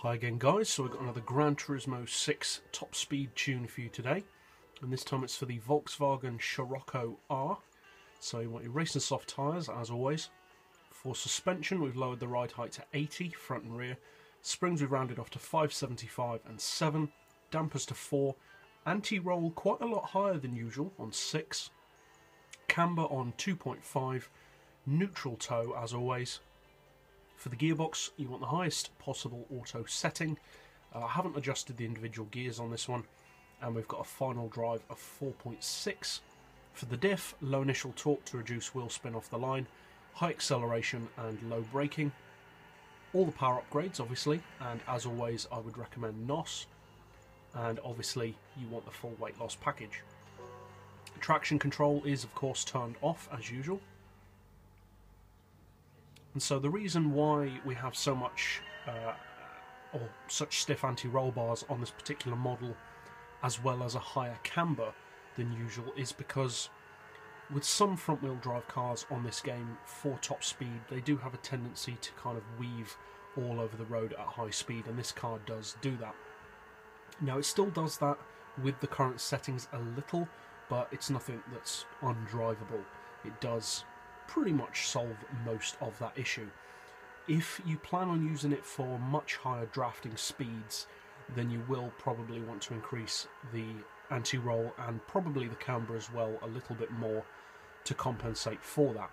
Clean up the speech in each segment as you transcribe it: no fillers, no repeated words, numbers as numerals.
Hi again guys, so we've got another GranTurismo 6 top speed tune for you today, and this time it's for the Volkswagen Scirocco R. So you want your racing soft tyres as always. For suspension we've lowered the ride height to 80 front and rear, springs we've rounded off to 575 and 7, dampers to 4, anti-roll quite a lot higher than usual on 6, camber on 2.5, neutral toe as always. For the gearbox, you want the highest possible auto setting. I haven't adjusted the individual gears on this one, and we've got a final drive of 4.6. For the diff, low initial torque to reduce wheel spin off the line, high acceleration and low braking. All the power upgrades obviously, and as always I would recommend NOS, and obviously you want the full weight loss package. Traction control is of course turned off as usual. And so the reason why we have so much or such stiff anti-roll bars on this particular model, as well as a higher camber than usual, is because with some front-wheel drive cars on this game for top speed, they do have a tendency to kind of weave all over the road at high speed, and this car does do that. Now it still does that with the current settings a little, but it's nothing that's undrivable. It does pretty much solve most of that issue. If you plan on using it for much higher drafting speeds, then you will probably want to increase the anti-roll and probably the camber as well a little bit more to compensate for that.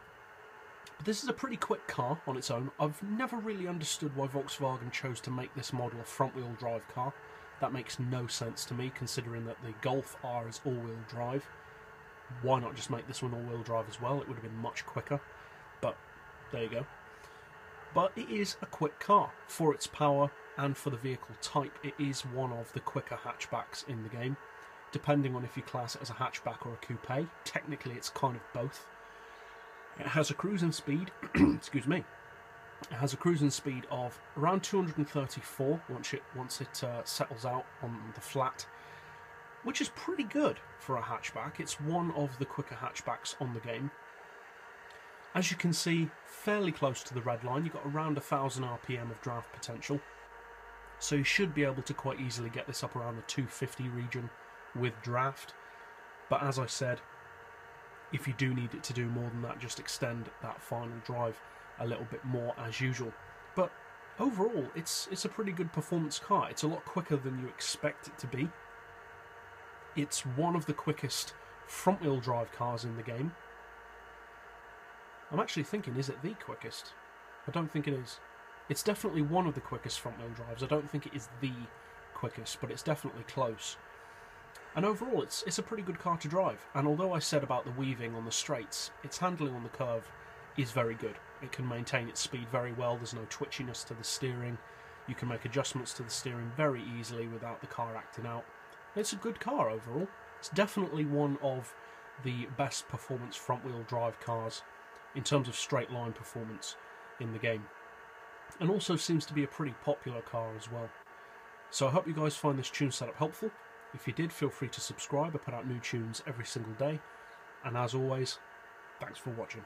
But this is a pretty quick car on its own. I've never really understood why Volkswagen chose to make this model a front-wheel drive car. That makes no sense to me, considering that the Golf R is all-wheel drive. Why not just make this one all-wheel drive as well? It would have been much quicker, but there you go. But it is a quick car. For its power and for the vehicle type, it is one of the quicker hatchbacks in the game, depending on if you class it as a hatchback or a coupe. Technically it's kind of both. It has a cruising speed excuse me, it has a cruising speed of around 234 once it settles out on the flat, which is pretty good for a hatchback. It's one of the quicker hatchbacks on the game. As you can see, fairly close to the red line. You've got around 1000 RPM of draft potential, so you should be able to quite easily get this up around the 250 region with draft. But as I said, if you do need it to do more than that, just extend that final drive a little bit more as usual. But overall, it's a pretty good performance car. It's a lot quicker than you expect it to be. It's one of the quickest front-wheel drive cars in the game. I'm actually thinking, is it the quickest? I don't think it is. It's definitely one of the quickest front-wheel drives. I don't think it is the quickest, but it's definitely close. And overall, it's a pretty good car to drive. And although I said about the weaving on the straights, its handling on the curve is very good. It can maintain its speed very well. There's no twitchiness to the steering. You can make adjustments to the steering very easily without the car acting out. It's a good car overall. It's definitely one of the best performance front-wheel drive cars in terms of straight line performance in the game, and also seems to be a pretty popular car as well. So I hope you guys find this tune setup helpful. If you did, feel free to subscribe. I put out new tunes every single day, and as always, thanks for watching.